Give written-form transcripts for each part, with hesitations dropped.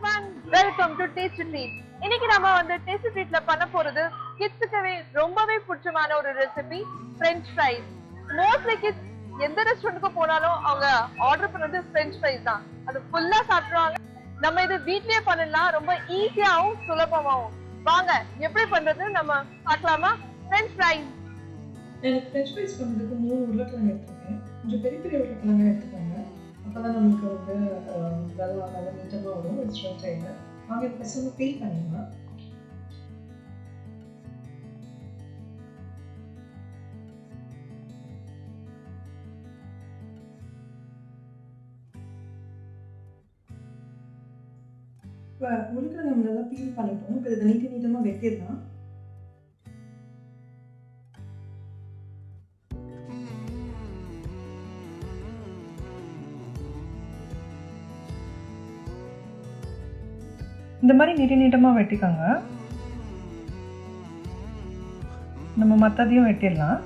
everyone, welcome to Tasty Treat. இன்னைக்கு நாம வந்து Tasty Treatல பண்ண போறது கிட்ஸ்க்கு ரொம்பவே பிடிச்சமான ஒரு recipe French fries. Mostly kids எந்த ரெஸ்டாரன்ட்க்கு போனாலும் அவங்க ஆர்டர் பண்றது French fries தான். அது ஃபுல்லா சாப்பிடுவாங்க. நம்ம இது வீட்லயே பண்ணலாம், ரொம்ப ஈஸியாவும் சுலபமாவும். வாங்க எப்படி பண்றது நம்ம பார்க்கலாமா? French fries. எனக்கு French fries பண்றதுக்கு 3 உருளைக்கிழங்கு எடுத்துக்கேன். கொஞ்சம் பெரிய பெரிய உருளைக்கிழங்கு எடுத்துக்கோங்க. அப்பதான் நமக்கு வந்து நல்லா நீட்டமாக வரும் ரெஸ்டாரண்ட் ஸ்டைலில். வாங்க ஃபர்ஸ்ட் நம்ம பீல் பண்ணிடலாம். இப்போ உருளைக்கிழங்கு நம்ம நல்லா பீல் பண்ணிட்டோம். இப்போ இதை நீட்டமாக வெட்டிடலாம். இந்த மாதிரி நீட்டமாக வெட்டிக்கோங்க. நம்ம மற்றதையும் வெட்டிடலாம்.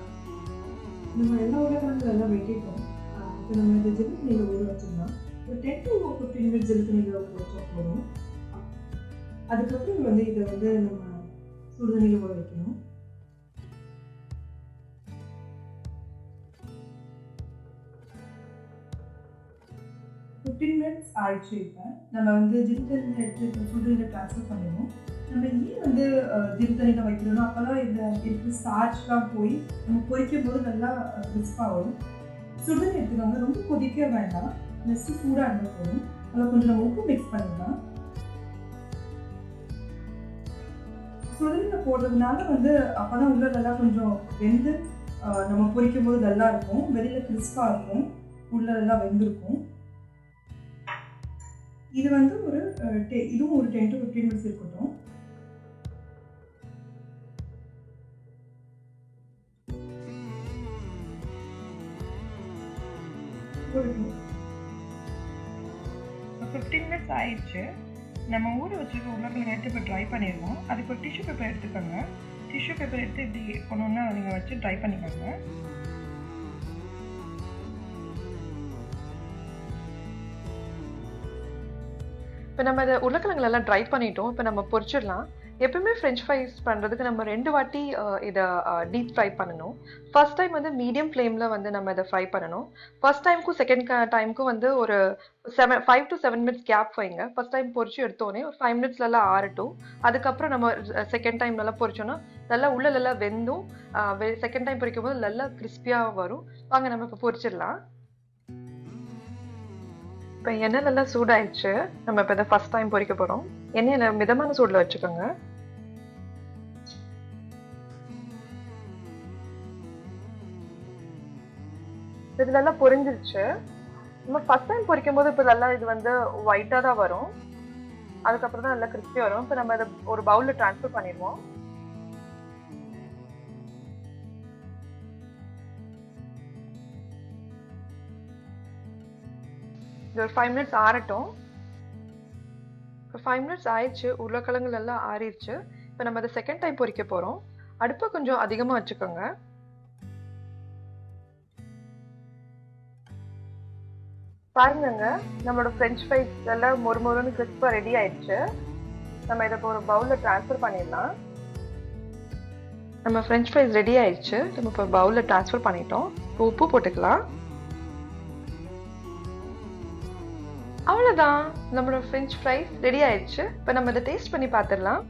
நம்ம எல்லா உருளைக்கிழங்கு எல்லாம் வெட்டிட்டோம். இப்போ நம்ம இந்த ஜெல்லுக்கு ஊற வச்சிடலாம். ஒரு 10 to 15 minutes ஜெல்லுக்கு ஊற வச்சா போதும். அதுக்கப்புறம் வந்து இதை வந்து நம்ம சுடுதண்ணியில் ஊற வைக்கணும். minutes ஆயிடுச்சு. இப்போ நம்ம வந்து ஜில்தண்ணியில் எடுத்து சுடுதண்ணியில் ட்ரான்ஸ்ஃபர் பண்ணிடுவோம். நம்ம ஏன் வந்து ஜில்தண்ணியில் வைக்கிறோம்னா அப்போதான் இதில் இருக்கிற ஸ்டார்ச்லாம் போய் நம்ம பொரிக்கும் போது நல்லா கிறிஸ்பாக வரும். சுடுதண்ணி எடுத்துக்கோங்க, ரொம்ப கொதிக்க வேண்டாம், ஜஸ்ட்டு சூடாக இருந்தால் போதும். அதில் கொஞ்சம் நம்ம உப்பு மிக்ஸ் பண்ணிடலாம். சுடுதண்ணியில் போடுறதுனால வந்து அப்போ தான் உள்ளதெல்லாம் கொஞ்சம் வெந்து நம்ம பொரிக்கும் போது நல்லா இருக்கும், வெளியில் கிறிஸ்பாக இருக்கும், உள்ளதெல்லாம் வெந்திருக்கும். இது வந்து இதுவும் ஒரு 10 to 15 minutes இருக்கட்டும். ஒரு 15 minutes ஆயிடுச்சு. நம்ம ஊற வச்சுருக்க உருளைக்கிழங்கு எடுத்து இப்போ ட்ரை பண்ணிடுவோம். அதுக்கு ஒரு டிஷ்யூ பேப்பர் எடுத்துக்கோங்க. டிஷ்யூ பேப்பர் எடுத்து இப்படி ஒன்று நீங்கள் வச்சு ட்ரை பண்ணிக்கோங்க. இப்போ நம்ம இதை உருளைக்கிழங்குலாம் ட்ரை பண்ணிட்டோம். இப்போ நம்ம பொரிச்சிடலாம். எப்பவுமே ஃப்ரெஞ்ச் ஃப்ரைஸ் பண்ணுறதுக்கு நம்ம 2 வாட்டி இதை டீப் ஃப்ரை பண்ணணும். ஃபர்ஸ்ட் டைம் வந்து மீடியம் ஃப்ளேமில் வந்து நம்ம இதை ஃப்ரை பண்ணணும். ஃபர்ஸ்ட் டைமுக்கும் செகண்ட் டைமுக்கும் வந்து ஒரு 5 to 7 minutes கேப் வைங்க. ஃபர்ஸ்ட் டைம் பொரிச்சு எடுத்தோடனே ஒரு 5 minutesலாம் ஆறட்டும். அதுக்கப்புறம் நம்ம செகண்ட் டைம் நல்லா பொரிச்சோன்னா நல்லா உள்ள நல்லா வெந்தும் செகண்ட் டைம் பொரிக்கும் போது நல்லா கிறிஸ்பியாக வரும். வாங்க நம்ம இப்போ பொரிச்சிடலாம். இப்போ எண்ணெய் நல்லா சூடாயிடுச்சு. நம்ம இப்போ இதை ஃபர்ஸ்ட் டைம் பொரிக்க போகிறோம். எண்ணெயை மிதமான சூடில் வச்சுக்கோங்க. இது நல்லா பொரிஞ்சிருச்சு. நம்ம ஃபர்ஸ்ட் டைம் பொரிக்கும் போது இப்போ நல்லா இது வந்து ஒயிட்டாக தான் வரும். அதுக்கப்புறம் தான் நல்லா கிறிஸ்பி வரும். இப்போ நம்ம இதை ஒரு பவுலில் ட்ரான்ஸ்ஃபர் பண்ணிடுவோம். இது ஒரு 5 minutes ஆறட்டும். இப்போ 5 minutes ஆயிடுச்சு. உருளைக்கிழங்குல எல்லாம் ஆறிடுச்சு. இப்போ நம்ம அதை செகண்ட் டைம் பொரிக்க போகிறோம். அடுப்பை கொஞ்சம் அதிகமாக வச்சுக்கோங்க. பாருங்க, நம்மளோட ஃப்ரெஞ்ச் ஃப்ரைஸ் எல்லாம் மொறுமொறுன்னு கிறிஸ்பாக ரெடி ஆயிடுச்சு. நம்ம இதை ஒரு பவுலில் ட்ரான்ஸ்ஃபர் பண்ணிடலாம். நம்ம ஃப்ரெஞ்ச் ஃப்ரைஸ் ரெடி ஆயிடுச்சு. நம்ம இப்போ பவுலில் ட்ரான்ஸ்ஃபர் பண்ணிட்டோம். இப்போ உப்பு போட்டுக்கலாம். அவ்வளோதான், நம்மளோட ஃப்ரெஞ்ச் ஃப்ரைஸ் ரெடி ஆயிடுச்சு. இப்போ நம்ம இதை டேஸ்ட் பண்ணி பார்த்துடலாம்.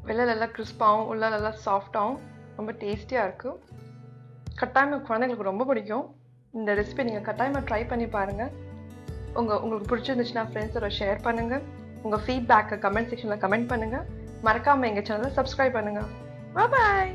வெளில நல்லா கிறிஸ்பாகவும் உள்ள நல்லா சாஃப்டாகவும் ரொம்ப டேஸ்டியாக இருக்கும். கட்டாயமாக குழந்தைங்களுக்கு ரொம்ப பிடிக்கும். இந்த ரெசிபி நீங்கள் கட்டாயமாக ட்ரை பண்ணி பாருங்கள். உங்களுக்கு பிடிச்சிருந்துச்சுன்னா ஃப்ரெண்ட்ஸோட ஷேர் பண்ணுங்கள். உங்கள் ஃபீட்பேக்கை கமெண்ட் செக்ஷனில் கமெண்ட் பண்ணுங்கள். மறக்காமல் எங்கள் சேனலை சப்ஸ்கிரைப் பண்ணுங்கள். பாய்.